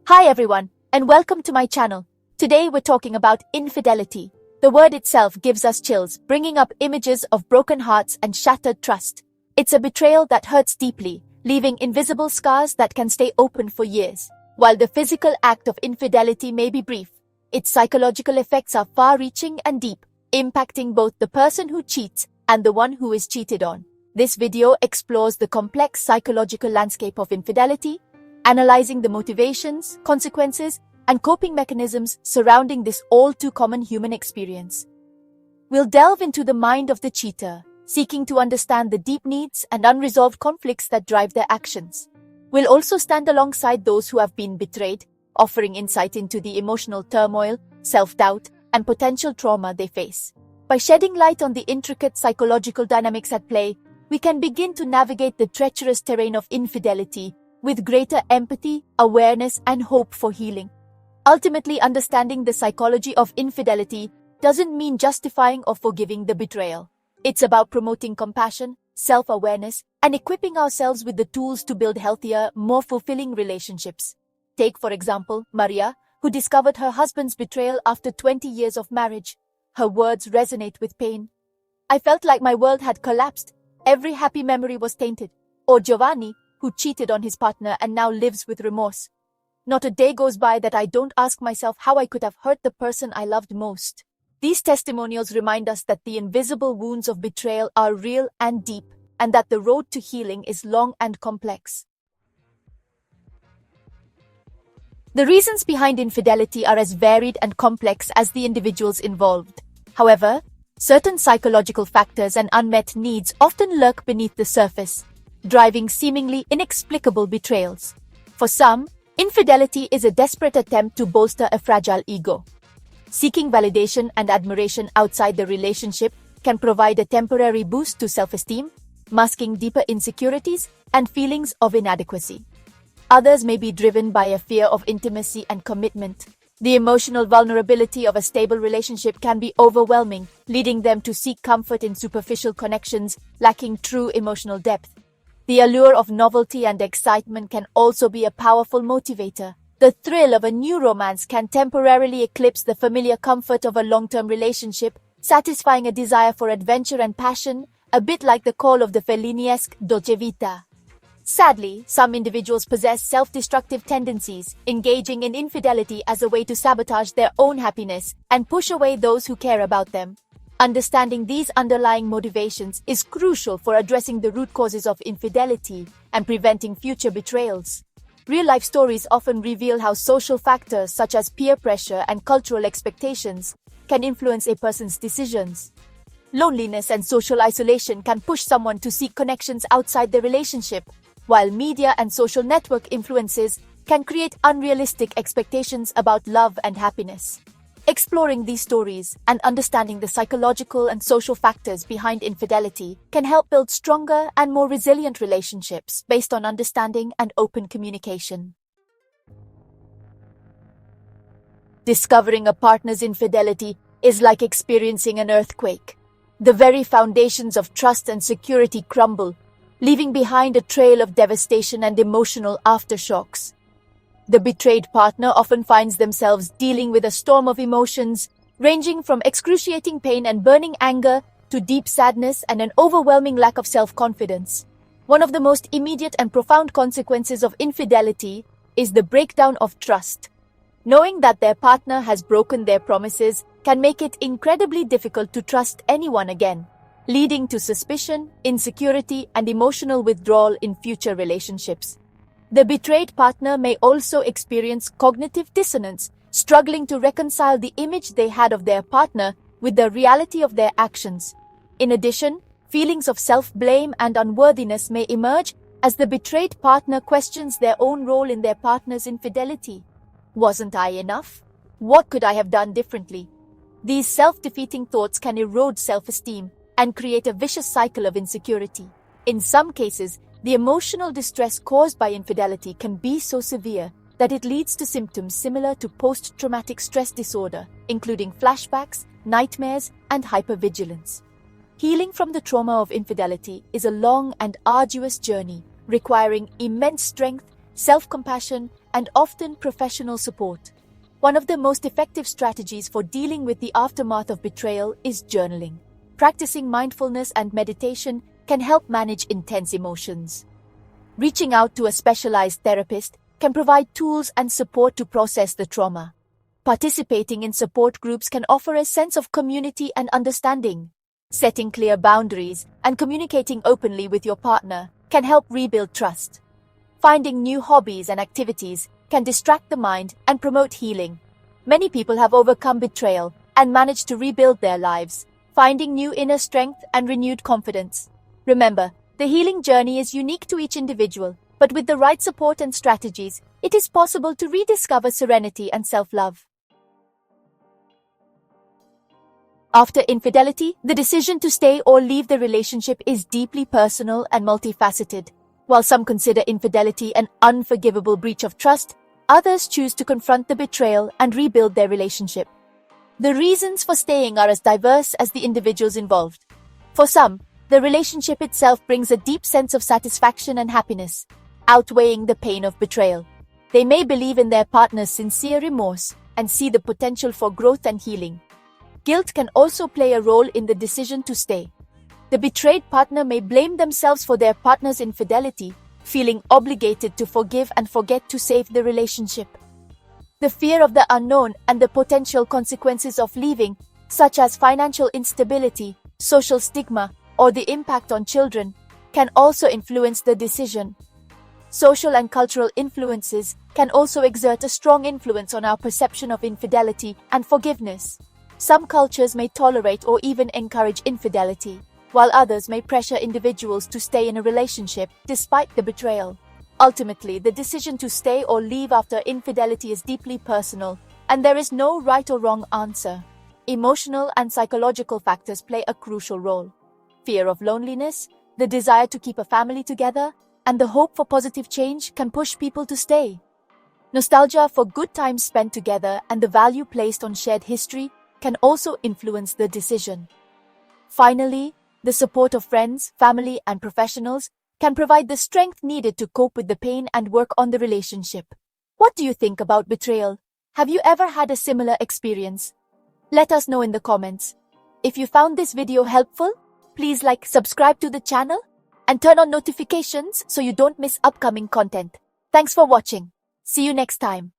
Hi everyone, and welcome to my channel. Today we're talking about infidelity. The word itself gives us chills, bringing up images of broken hearts and shattered trust. It's a betrayal that hurts deeply, leaving invisible scars that can stay open for years. While the physical act of infidelity may be brief, its psychological effects are far-reaching and deep, impacting both the person who cheats and the one who is cheated on. This video explores the complex psychological landscape of infidelity, analyzing the motivations, consequences, and coping mechanisms surrounding this all-too-common human experience. We'll delve into the mind of the cheater, seeking to understand the deep needs and unresolved conflicts that drive their actions. We'll also stand alongside those who have been betrayed, offering insight into the emotional turmoil, self-doubt, and potential trauma they face. By shedding light on the intricate psychological dynamics at play, we can begin to navigate the treacherous terrain of infidelity with greater empathy, awareness, and hope for healing. Ultimately, understanding the psychology of infidelity doesn't mean justifying or forgiving the betrayal. It's about promoting compassion, self-awareness, and equipping ourselves with the tools to build healthier, more fulfilling relationships. Take, for example, Maria, who discovered her husband's betrayal after 20 years of marriage. Her words resonate with pain. "I felt like my world had collapsed. Every happy memory was tainted." Or Giovanni, who cheated on his partner and now lives with remorse. "Not a day goes by that I don't ask myself how I could have hurt the person I loved most." These testimonials remind us that the invisible wounds of betrayal are real and deep, and that the road to healing is long and complex. The reasons behind infidelity are as varied and complex as the individuals involved. However, certain psychological factors and unmet needs often lurk beneath the surface, driving seemingly inexplicable betrayals. For some, infidelity is a desperate attempt to bolster a fragile ego. Seeking validation and admiration outside the relationship can provide a temporary boost to self-esteem, masking deeper insecurities and feelings of inadequacy. Others may be driven by a fear of intimacy and commitment. The emotional vulnerability of a stable relationship can be overwhelming, leading them to seek comfort in superficial connections, lacking true emotional depth. The allure of novelty and excitement can also be a powerful motivator. The thrill of a new romance can temporarily eclipse the familiar comfort of a long-term relationship, satisfying a desire for adventure and passion, a bit like the call of the Fellini-esque Dolce Vita. Sadly, some individuals possess self-destructive tendencies, engaging in infidelity as a way to sabotage their own happiness and push away those who care about them. Understanding these underlying motivations is crucial for addressing the root causes of infidelity and preventing future betrayals. Real-life stories often reveal how social factors such as peer pressure and cultural expectations can influence a person's decisions. Loneliness and social isolation can push someone to seek connections outside the relationship, while media and social network influences can create unrealistic expectations about love and happiness. Exploring these stories and understanding the psychological and social factors behind infidelity can help build stronger and more resilient relationships based on understanding and open communication. Discovering a partner's infidelity is like experiencing an earthquake. The very foundations of trust and security crumble, leaving behind a trail of devastation and emotional aftershocks. The betrayed partner often finds themselves dealing with a storm of emotions, ranging from excruciating pain and burning anger to deep sadness and an overwhelming lack of self-confidence. One of the most immediate and profound consequences of infidelity is the breakdown of trust. Knowing that their partner has broken their promises can make it incredibly difficult to trust anyone again, leading to suspicion, insecurity, and emotional withdrawal in future relationships. The betrayed partner may also experience cognitive dissonance, struggling to reconcile the image they had of their partner with the reality of their actions. In addition, feelings of self-blame and unworthiness may emerge as the betrayed partner questions their own role in their partner's infidelity. "Wasn't I enough? What could I have done differently?" These self-defeating thoughts can erode self-esteem and create a vicious cycle of insecurity. In some cases, the emotional distress caused by infidelity can be so severe that it leads to symptoms similar to post-traumatic stress disorder, including flashbacks, nightmares, and hypervigilance. Healing from the trauma of infidelity is a long and arduous journey, requiring immense strength, self-compassion, and often professional support. One of the most effective strategies for dealing with the aftermath of betrayal is journaling. Practicing mindfulness and meditation can help manage intense emotions. Reaching out to a specialized therapist can provide tools and support to process the trauma. Participating in support groups can offer a sense of community and understanding. Setting clear boundaries and communicating openly with your partner can help rebuild trust. Finding new hobbies and activities can distract the mind and promote healing. Many people have overcome betrayal and managed to rebuild their lives, finding new inner strength and renewed confidence. Remember, the healing journey is unique to each individual, but with the right support and strategies, it is possible to rediscover serenity and self-love. After infidelity, the decision to stay or leave the relationship is deeply personal and multifaceted. While some consider infidelity an unforgivable breach of trust, others choose to confront the betrayal and rebuild their relationship. The reasons for staying are as diverse as the individuals involved. For some, the relationship itself brings a deep sense of satisfaction and happiness, outweighing the pain of betrayal. They may believe in their partner's sincere remorse and see the potential for growth and healing. Guilt can also play a role in the decision to stay. The betrayed partner may blame themselves for their partner's infidelity, feeling obligated to forgive and forget to save the relationship. The fear of the unknown and the potential consequences of leaving, such as financial instability, social stigma, or the impact on children, can also influence the decision. Social and cultural influences can also exert a strong influence on our perception of infidelity and forgiveness. Some cultures may tolerate or even encourage infidelity, while others may pressure individuals to stay in a relationship despite the betrayal. Ultimately, the decision to stay or leave after infidelity is deeply personal, and there is no right or wrong answer. Emotional and psychological factors play a crucial role. Fear of loneliness, the desire to keep a family together, and the hope for positive change can push people to stay. Nostalgia for good times spent together and the value placed on shared history can also influence the decision. Finally, the support of friends, family, and professionals can provide the strength needed to cope with the pain and work on the relationship. What do you think about betrayal? Have you ever had a similar experience? Let us know in the comments. If you found this video helpful, please subscribe to the channel, and turn on notifications so you don't miss upcoming content. Thanks for watching. See you next time.